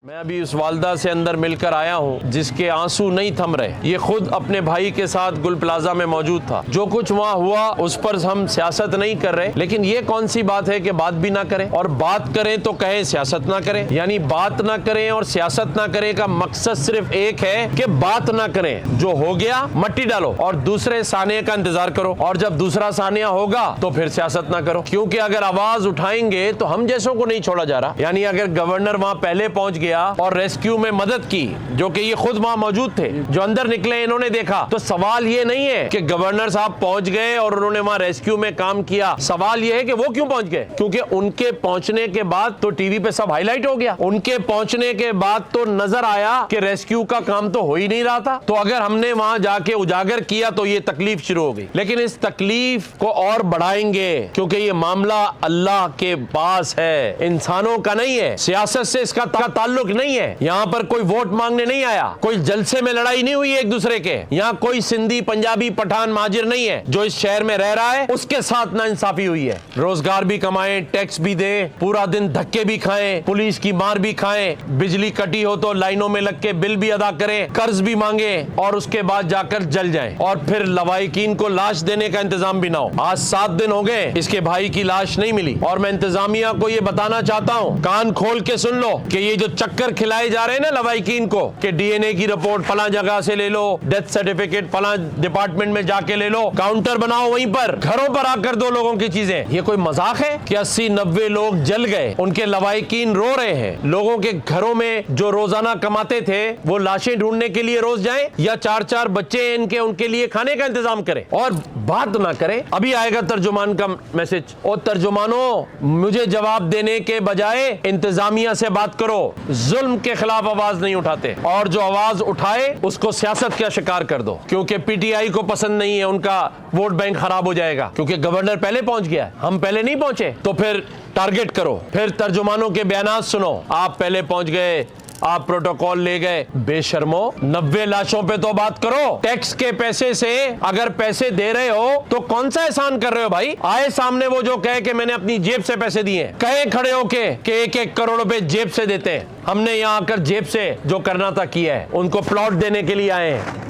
मैं अभी उस वालदा से अंदर मिलकर आया हूँ जिसके आंसू नहीं थम रहे। ये खुद अपने भाई के साथ गुल प्लाजा में मौजूद था। जो कुछ वहाँ हुआ उस पर हम सियासत नहीं कर रहे, लेकिन ये कौन सी बात है कि बात भी ना करें, और बात करें तो कहें सियासत ना करें। यानी बात ना करें और सियासत ना करें का मकसद सिर्फ एक है कि बात ना करें। जो हो गया मट्टी डालो और दूसरे सानिया का इंतजार करो, और जब दूसरा सानिया होगा तो फिर सियासत ना करो। क्योंकि अगर आवाज उठाएंगे तो हम जैसों को नहीं छोड़ा जा रहा। यानी अगर गवर्नर वहाँ पहले पहुंच गया और रेस्क्यू में मदद की, जो कि ये खुद वहां मौजूद थे, जो अंदर निकले इन्होंने देखा, तो सवाल ये नहीं है कि गवर्नर साहब पहुंच गए और उन्होंने वहां रेस्क्यू में काम किया। सवाल ये है कि वो क्यों पहुंच गए, क्योंकि उनके पहुंचने के बाद तो टीवी पे सब हाईलाइट हो गया। उनके पहुंचने के बाद तो नजर आया कि रेस्क्यू का काम तो हो ही नहीं रहा था। तो अगर हमने वहां जाके उजागर किया तो ये तकलीफ शुरू हो गई। लेकिन इस तकलीफ को और बढ़ाएंगे, क्योंकि ये मामला अल्लाह के पास है, इंसानों का नहीं है। सियासत से इसका ताल्लुक नहीं है। यहाँ पर कोई वोट मांगने नहीं आया, कोई जलसे में लड़ाई नहीं हुई एक दूसरे के। यहाँ कोई सिंधी, पंजाबी, पठान, महाजिर नहीं है। जो इस शहर में रह रहा है उसके साथ नाइंसाफी हुई है। रोजगार भी कमाएं, टैक्स भी दें, पूरा दिन धक्के भी खाएं, पुलिस की मार भी खाएं, बिजली कटी हो तो लाइनों में लग के बिल भी अदा करें, कर्ज भी मांगे और उसके बाद जाकर जल जाएं, और फिर लवाहिकीन को लाश देने का इंतजाम भी ना हो। आज 7 दिन हो गए इसके भाई की लाश नहीं मिली, और मैं इंतजामिया को ये बताना चाहता हूँ, कान खोल के सुन लो कि ये जो चक्कर खिलाए जा रहे हैं ना लवाहिकीन को, कि डीएनए की रिपोर्ट फला जगह से ले लो, डेथ सर्टिफिकेट फला डिपार्टमेंट में जाके ले लो, काउंटर बनाओ वहीं पर, घरों पर आकर दो लोगों की चीजें। ये कोई मजाक है कि 80-90 लोग जल गए, उनके लवाहिकीन रो रहे हैं। लोगों के घरों में जो रोजाना कमाते थे वो लाशें ढूंढने के लिए रोज जाएं, या 4-4 बच्चे इनके उनके लिए खाने का इंतजाम करें और बात ना करें। अभी आएगा तर्जुमान का मैसेज। और तर्जुमानों, मुझे जवाब देने के बजाय इंतजामिया से बात करो। जुल्म के खिलाफ आवाज नहीं उठाते, और जो आवाज उठाए उसको सियासत का शिकार कर दो, क्योंकि पीटीआई को पसंद नहीं है, उनका वोट बैंक खराब हो जाएगा। क्योंकि गवर्नर पहले पहुंच गया, हम पहले नहीं पहुंचे, तो फिर टारगेट करो। फिर तर्जुमानों के बयानात सुनो, आप पहले पहुंच गए, आप प्रोटोकॉल ले गए। बेशर्मो, 90 लाशों पे तो बात करो। टैक्स के पैसे से अगर पैसे दे रहे हो तो कौन सा एहसान कर रहे हो भाई। आए सामने वो जो कहे कि मैंने अपनी जेब से पैसे दिए, कहे खड़े होके कि 1-1 करोड़ रुपए जेब से देते हैं। हमने यहाँ आकर जेब से जो करना था किया है। उनको प्लॉट देने के लिए आए हैं,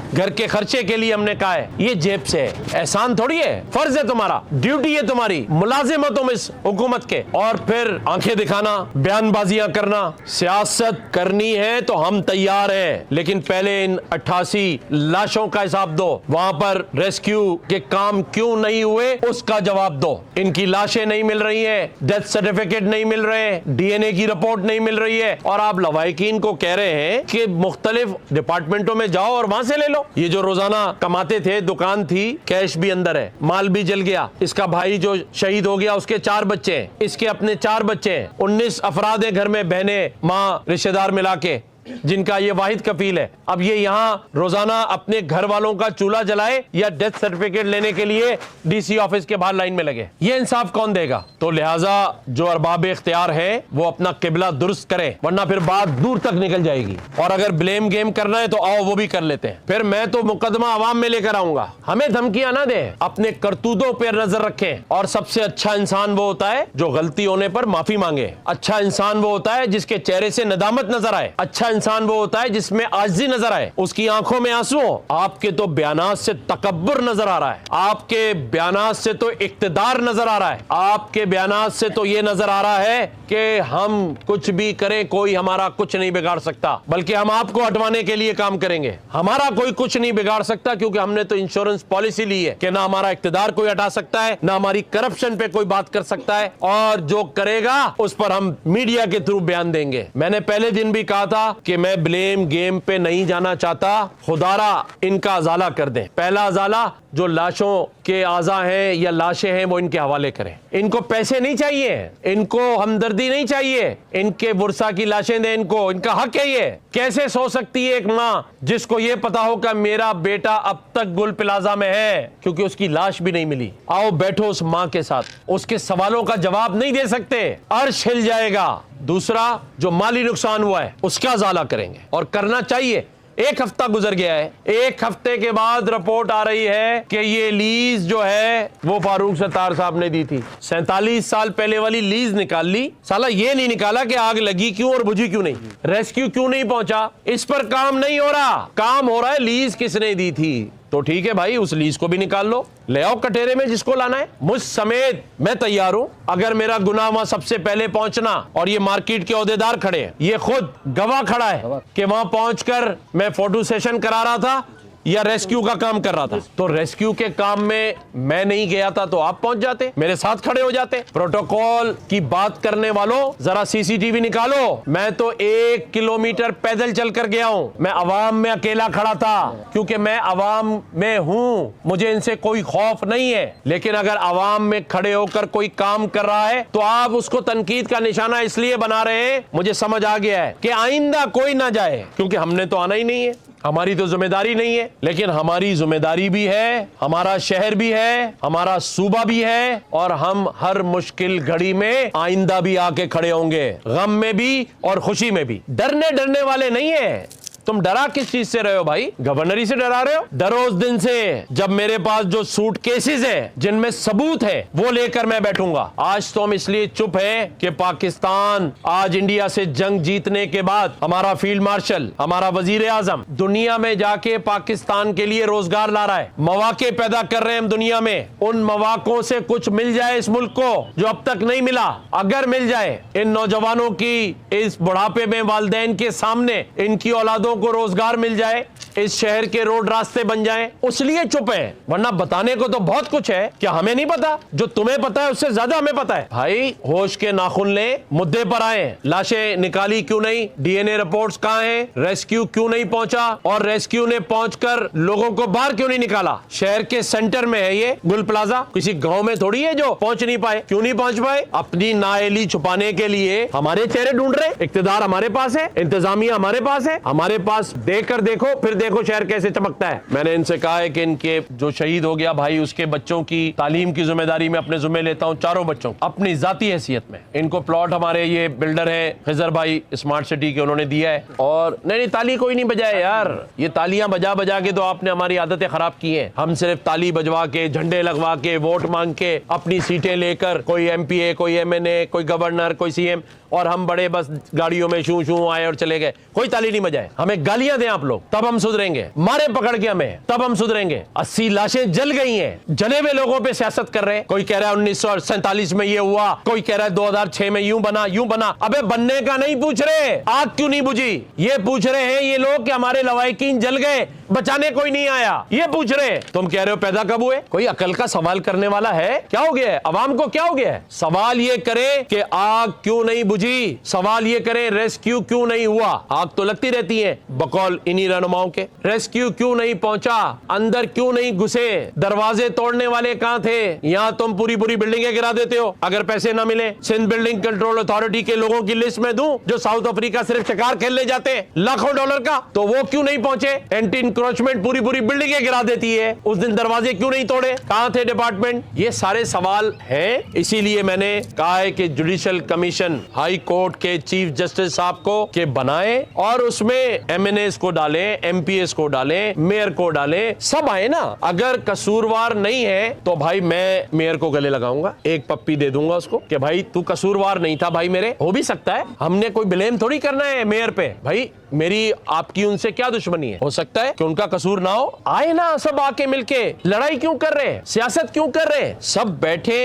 घर के खर्चे के लिए हमने कहा है, ये जेब से है। एहसान थोड़ी है, फर्ज है तुम्हारा, ड्यूटी है तुम्हारी, मुलाजिम हो तुम इस हुकूमत के। और फिर आंखें दिखाना, बयानबाजियां करना। सियासत करनी है तो हम तैयार हैं, लेकिन पहले इन 88 लाशों का हिसाब दो। वहां पर रेस्क्यू के काम क्यों नहीं हुए उसका जवाब दो। इनकी लाशें नहीं मिल रही है, डेथ सर्टिफिकेट नहीं मिल रहे, डीएनए की रिपोर्ट नहीं मिल रही है, और आप लवाहिकीन को कह रहे हैं कि मुख्तलिफ डिपार्टमेंटों में जाओ और वहां से ले लो। ये जो रोजाना कमाते थे, दुकान थी, कैश भी अंदर है, माल भी जल गया। इसका भाई जो शहीद हो गया उसके 4 बच्चे हैं, इसके अपने 4 बच्चे हैं, 19 अफराद है घर में, बहनें, माँ, रिश्तेदार मिला के, जिनका ये वाहिद कफील है। अब ये यहाँ रोजाना अपने घर वालों का चूल्हा जलाए या डेथ सर्टिफिकेट लेने के लिए डीसी ऑफिस के बाहर लाइन में लगे, ये इंसाफ कौन देगा। तो लिहाजा जो अरबाब इख्तियार है वो अपना किबला दुरुस्त करें, वरना फिर बात दूर तक निकल जाएगी। और अगर ब्लेम गेम करना है तो आओ, वो भी कर लेते हैं। फिर मैं तो मुकदमा अवाम में लेकर आऊंगा। हमें धमकियां ना दें, अपने करतूतों पर नजर रखें। और सबसे अच्छा इंसान वो होता है जो गलती होने पर माफी मांगे। अच्छा इंसान वो होता है जिसके चेहरे से नदामत नजर आए। अच्छा इंसान वो होता है जिसमें आजिज़ी नजर आए, उसकी आंखों में आंसू हो। आपके तो बयानात से तकब्बुर नजर आ रहा है, आपके बयानात से तो इक्तदार नजर आ रहा है, आपके बयानात से तो ये नजर आ रहा है कि हम कुछ भी करें कोई हमारा कुछ नहीं बिगाड़ सकता, बल्कि हम आपको हटवाने के लिए काम करेंगे। हमारा कोई कुछ नहीं बिगाड़ सकता, क्योंकि हमने तो इंश्योरेंस पॉलिसी ली है कि ना हमारा इक्तदार कोई हटा सकता है, ना हमारी करप्शन पे कोई बात कर सकता है, और जो करेगा उस पर हम मीडिया के थ्रू बयान देंगे। मैंने पहले दिन भी कहा था कि मैं ब्लेम गेम पे नहीं जाना चाहता। खुदारा इनका अजाला कर दें। पहला अजाला, जो लाशों के आज़ा हैं या लाशें हैं वो इनके हवाले करें। इनको पैसे नहीं चाहिए, इनको हमदर्दी नहीं चाहिए, इनके बुरसा की लाशें दें इनको, इनका हक है ये। कैसे सो सकती है एक माँ जिसको ये पता हो कि मेरा बेटा अब तक गुल प्लाजा में है, क्योंकि उसकी लाश भी नहीं मिली। आओ बैठो उस माँ के साथ, उसके सवालों का जवाब नहीं दे सकते, अर्श हिल जाएगा। दूसरा, जो माली नुकसान हुआ है उसका अजाला करेंगे, और करना चाहिए। एक हफ्ता गुजर गया है, एक हफ्ते के बाद रिपोर्ट आ रही है कि ये लीज जो है वो फारूक सत्तार साहब ने दी थी। 47 साल पहले वाली लीज निकाल ली, साला ये नहीं निकाला कि आग लगी क्यों और बुझी क्यों नहीं, रेस्क्यू क्यों नहीं पहुंचा। इस पर काम नहीं हो रहा, काम हो रहा है लीज किसने दी थी। तो ठीक है भाई, उस लीज को भी निकाल लो, ले आओ कटेरे में जिसको लाना है, मुझ समेत मैं तैयार हूं। अगर मेरा गुनाह वहां सबसे पहले पहुंचना, और ये मार्केट के ओहदेदार खड़े हैं, ये खुद गवाह खड़ा है कि वहां पहुंचकर मैं फोटो सेशन करा रहा था या रेस्क्यू का काम कर रहा था। तो रेस्क्यू के काम में मैं नहीं गया था तो आप पहुंच जाते, मेरे साथ खड़े हो जाते। प्रोटोकॉल की बात करने वालों, जरा सीसीटीवी निकालो। मैं तो 1 किलोमीटर पैदल चलकर गया हूं, मैं अवाम में अकेला खड़ा था, क्योंकि मैं अवाम में हूं, मुझे इनसे कोई खौफ नहीं है। लेकिन अगर अवाम में खड़े होकर कोई काम कर रहा है तो आप उसको तनकीद का निशाना इसलिए बना रहे हैं, मुझे समझ आ गया है कि आइंदा कोई ना जाए, क्योंकि हमने तो आना ही नहीं है, हमारी तो जिम्मेदारी नहीं है। लेकिन हमारी जिम्मेदारी भी है, हमारा शहर भी है, हमारा सूबा भी है, और हम हर मुश्किल घड़ी में आइंदा भी आके खड़े होंगे, गम में भी और खुशी में भी। डरने वाले नहीं है। तुम डरा किस चीज से रहे हो भाई? गवर्नरी से डरा रहे हो? डरो उस दिन से जब मेरे पास जो सूट केसेस है जिनमें सबूत है वो लेकर मैं बैठूंगा। आज तो हम इसलिए चुप हैं कि पाकिस्तान आज इंडिया से जंग जीतने के बाद हमारा फील्ड मार्शल, हमारा वजीर आजम दुनिया में जाके पाकिस्तान के लिए रोजगार ला रहा है, मौके पैदा कर रहे हैं हम दुनिया में। उन मौकों से कुछ मिल जाए इस मुल्क को जो अब तक नहीं मिला, अगर मिल जाए इन नौजवानों की इस बुढ़ापे में वालिदैन के सामने इनकी औलादों को रोजगार मिल जाए, इस शहर के रोड रास्ते बन जाएं, उसलिए चुप है। वरना बताने को तो बहुत कुछ है। क्या हमें नहीं पता? जो तुम्हें पता है उससे ज्यादा हमें पता है। भाई होश के नाखून ले, मुद्दे पर आए। लाशें निकाली क्यों नहीं? डीएनए रिपोर्ट्स कहां हैं? रेस्क्यू क्यों नहीं पहुंचा? और रेस्क्यू ने पहुंचकर लोगों को बाहर क्यों नहीं निकाला? शहर के सेंटर में है ये गुल प्लाजा, किसी गांव में थोड़ी है जो पहुंच नहीं पाए। क्यों नहीं पहुंच पाए? अपनी नाअहली छुपाने के लिए हमारे चेहरे ढूंढ रहे। इक्तदार हमारे पास है, इंतजामिया हमारे पास है, हमारे पास देखकर देखो, फिर देखो शहर कैसे चमकता है। मैंने इनसे कहा है कि इनके जो शहीद हो गया भाई, उसके बच्चों की तालीम की जिम्मेदारी मैं अपने जिम्मे लेता हूं, चारों बच्चों अपनी जाती हैसियत में। इनको प्लॉट हमारे ये बिल्डर है खिजर भाई स्मार्ट सिटी के, उन्होंने दिया है। और नहीं ताली कोई नहीं बजाए यार, ये तालियां बजा बजा के तो आपने हमारी आदतें खराब की हैं। हम सिर्फ ताली बजवा के, झंडे लगवा के, वोट मांग के, अपनी सीटें लेकर, कोई एमपीए, कोई एमएनए, कोई गवर्नर, कोई सीएम, और हम बड़े बस गाड़ियों में शू शू आए और चले गए, कोई ताली नहीं बजाए। हमें गालियां दें आप लोग, तब हम सुधरेंगे। मारे पकड़ के हमें, तब हम सुधरेंगे। 80 लाशें जल गई हैं, जले हुए लोगों पे सियासत कर रहे हैं। कोई कह रहा है 1947 में ये हुआ, कोई कह रहा है 2006 में यूं बना यूं बना। अबे बनने का नहीं पूछ रहे, आग क्यों नहीं बुझी ये पूछ रहे हैं ये लोग कि हमारे लवाहिकीन जल गए, बचाने कोई नहीं आया, ये पूछ रहे हैं। तुम कह रहे हो पैदा कब हुए? कोई अकल का सवाल करने वाला है? क्या हो गया है अवाम को? क्या हो गया है? सवाल ये करे कि आग क्यों नहीं बुझी, सवाल ये करें रेस्क्यू क्यों नहीं हुआ। आग तो लगती रहती है बकौल इन्हीं रहनुमाओं के। रेस्क्यू क्यों नहीं पहुंचा? अंदर क्यों नहीं घुसे? दरवाजे तोड़ने वाले कहां थे? यहां तुम पूरी बिल्डिंगें गिरा देते हो अगर पैसे ना मिले। सिंध बिल्डिंग कंट्रोल अथॉरिटी के लोगों की लिस्ट में दूं जो साउथ अफ्रीका सिर्फ शिकार खेलने जाते हैं लाखों डॉलर का, तो वो क्यों नहीं पहुंचे? एंटी इंक्रोचमेंट पूरी बिल्डिंगें गिरा देती है, उस दिन दरवाजे क्यों नहीं तोड़े? कहां थे डिपार्टमेंट? ये सारे सवाल हैं। इसीलिए मैंने कहा है कि जुडिशियल कमीशन हाई कोर्ट के चीफ जस्टिस साहब को के बनाए और उसमें एमएनएस को डालें, एमपीएस को डालें, मेयर को डालें, सब आए ना। अगर कसूरवार नहीं है तो भाई मैं मेयर को गले लगाऊंगा, एक पप्पी दे दूंगा उसको कि भाई तू कसूरवार नहीं था भाई मेरे। हो भी सकता है, हमने कोई ब्लेम थोड़ी करना है मेयर पे। भाई मेरी आपकी उनसे क्या दुश्मनी है? हो सकता है कि उनका कसूर ना हो। आए ना सब आके मिलके, लड़ाई क्यों कर रहे हैं? सियासत क्यों कर रहे हैं? सब बैठे,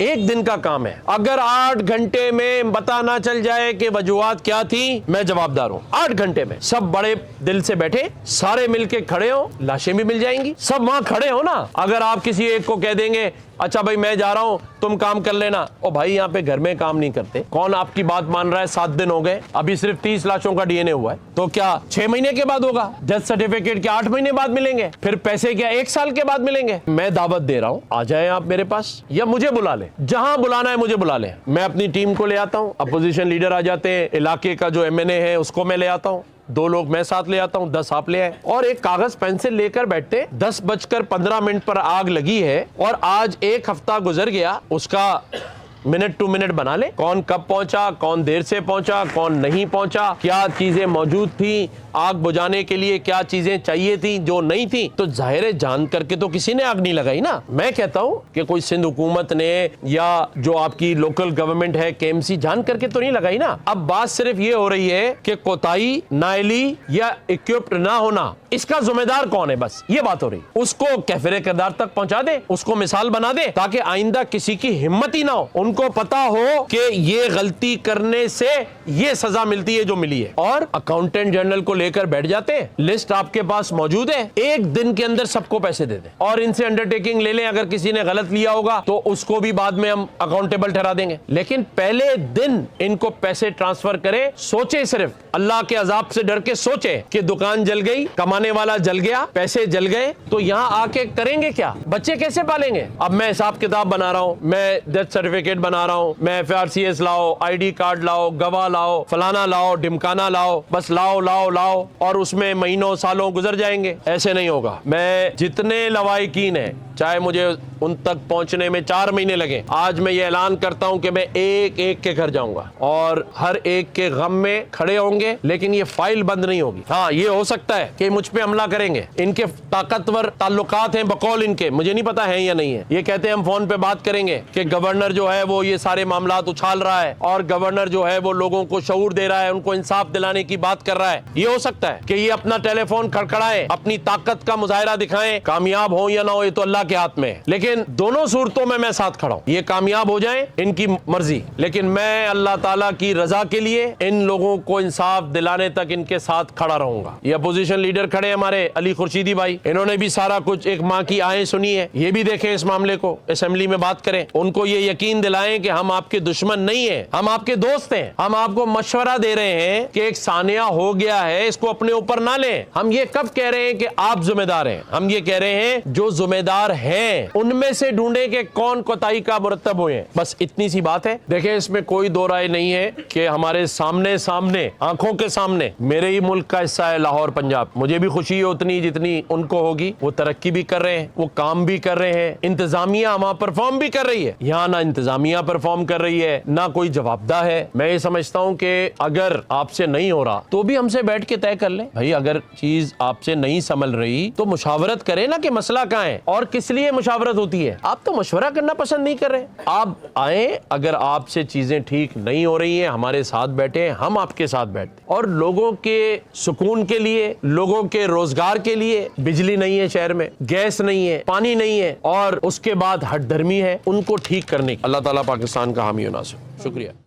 एक दिन का काम है। अगर 8 घंटे में पता ना चल जाए कि वजूहात क्या थी, मैं जवाबदार हूं। 8 घंटे में सब बड़े दिल से बैठे, सारे मिलके खड़े हो, लाशें भी मिल जाएंगी। सब वहां खड़े हो ना। अगर आप किसी एक को कह देंगे अच्छा भाई मैं जा रहा हूं तुम काम कर लेना, ओ भाई यहाँ पे घर में काम नहीं करते। कौन आपकी बात मान रहा है? 7 दिन हो गए, अभी सिर्फ 30 लाशों का डीएनए हुआ है। तो क्या 6 महीने के बाद होगा? डेथ सर्टिफिकेट क्या 8 महीने बाद मिलेंगे? फिर पैसे क्या 1 साल के बाद मिलेंगे? मैं दावत दे रहा हूं, आ जाए आप मेरे पास या मुझे बुला ले, जहां बुलाना है मुझे बुला ले। मैं अपनी टीम को ले आता हूं, अपोजिशन लीडर आ जाते हैं, इलाके का जो एमएनए है उसको मैं ले आता हूं, 2 लोग मैं साथ ले आता हूं, 10 आप ले आए, और एक कागज पेंसिल लेकर बैठते। 10:15 पर आग लगी है और आज 1 हफ्ता गुजर गया, उसका मिनट टू मिनट बना ले, कौन कब पहुंचा, कौन देर से पहुंचा, कौन नहीं पहुंचा, क्या चीजें मौजूद थी आग बुझाने के लिए, क्या चीजें चाहिए थी जो नहीं थी। तो जाहिर है जान करके तो किसी ने आग नहीं लगाई ना। मैं कहता हूं कि कोई सिंध हुकूमत ने या जो आपकी लोकल गवर्नमेंट है केएमसी जान करके तो नहीं लगाई ना। अब बात सिर्फ ये हो रही है कि कोताही, नाअहली या इक्विप्ड ना होना, इसका जिम्मेदार कौन है, बस ये बात हो रही। उसको कैफिरे किरदार तक पहुंचा दे, उसको मिसाल बना दे, ताकि आइंदा किसी की हिम्मत ही ना हो। उनको पता हो कि ये गलती करने से ये सजा मिलती है जो मिली है, और अकाउंटेंट जनरल को लेकर बैठ जाते हैं। लिस्ट आपके पास मौजूद है, एक दिन के अंदर सबको पैसे दे दें और इनसे अंडरटेकिंग ले लें। अगर किसी ने गलत लिया होगा तो उसको भी बाद में हम अकाउंटेबल ठहरा देंगे, लेकिन पहले दिन इनको पैसे ट्रांसफर करें। सोचे, सिर्फ अल्लाह के अजाब से डर के सोचे कि दुकान जल गई, कमाने वाला जल गया, पैसे जल गए, तो यहां आके करेंगे क्या? बच्चे कैसे पालेंगे? अब मैं हिसाब किताब बना रहा हूं, मैं डेथ सर्टिफिकेट बना रहा हूं, मैं FRCS लाओ, ID कार्ड लाओ, गवाह लाओ, फलाना लाओ, ढिमकाना लाओ, बस लाओ लाओ लाओ, और उसमें महीनों सालों गुजर जाएंगे। ऐसे नहीं होगा। मैं जितने लवाहिकीन है, चाहे मुझे उन तक पहुंचने में 4 महीने लगे, आज मैं ये ऐलान करता हूं कि मैं एक एक के घर जाऊंगा और हर एक के गम में खड़े होंगे, लेकिन ये फाइल बंद नहीं होगी। हाँ, ये हो सकता है कि मुझ पे हमला करेंगे, इनके ताकतवर ताल्लुकात हैं बकौल इनके, मुझे नहीं पता है या नहीं है। ये कहते हैं हम फोन पे बात करेंगे कि गवर्नर जो है वो ये सारे मामला उछाल रहा है, और गवर्नर जो है वो लोगों को शऊर दे रहा है, उनको इंसाफ दिलाने की बात कर रहा है। ये हो सकता है कि ये अपना टेलीफोन खड़खड़ाए, अपनी ताकत का मुजाहिरा दिखाएं, कामयाब हो या ना हो ये तो अल्लाह के हाथ में है, लेकिन दोनों सूरतों में मैं साथ खड़ा हूं। ये कामयाब हो जाएं, इनकी मर्जी, लेकिन मैं अल्लाह ताला की रजा के लिए इन लोगों को इंसाफ दिलाने तक इनके साथ खड़ा रहूंगा। ये अपोजिशन लीडर खड़े हमारे अली खुर्शीदी भाई, इन्होंने भी सारा कुछ एक माँ की आयें सुनी है, ये भी देखें इस मामले को, असेंबली में बात करें, उनको ये यकीन दिलाएं कि हम आपके दुश्मन नहीं है, हम आपके दोस्त हैं। हम आपको मशवरा दे रहे हैं कि एक सानिया हो गया है, इसको अपने ऊपर ना लें। हम ये कब कह रहे हैं कि आप जिम्मेदार हैं? हम ये कह रहे हैं जो जिम्मेदार हैं उनमें से ढूंढे कि कौन कोताही का मुरतब हुए। बस इतनी सी बात है। देखिए, इसमें कोई दो राय नहीं है कि हमारे सामने सामने आंखों के सामने मेरे ही मुल्क का हिस्सा है लाहौर पंजाब। मुझे भी खुशी है उतनी जितनी उनको होगी। वो तरक्की भी कर रहे हैं, वो काम भी कर रहे हैं, इंतजामिया वहां परफॉर्म भी कर रही है। यहाँ ना इंतजामिया परफॉर्म कर रही है, ना कोई जवाबदा है। मैं ये समझता हूँ कि अगर आपसे नहीं हो रहा तो भी हमसे बैठ के तय कर ले भाई, अगर चीज आपसे नहीं संभल रही तो मुशावरत करें ना कि मसला कहाँ है और किस लिए मुशावरत होती है। आप तो मशवरा करना पसंद नहीं कर रहे। आप आए, अगर आपसे चीजें ठीक नहीं हो रही हैं, हमारे साथ बैठे, हम आपके साथ बैठते, और लोगों के सुकून के लिए, लोगों के रोजगार के लिए, बिजली नहीं है शहर में, गैस नहीं है, पानी नहीं है, और उसके बाद हट धर्मी है, उनको ठीक करने। अल्लाह ताला पाकिस्तान का हामी और नासिर। शुक्रिया।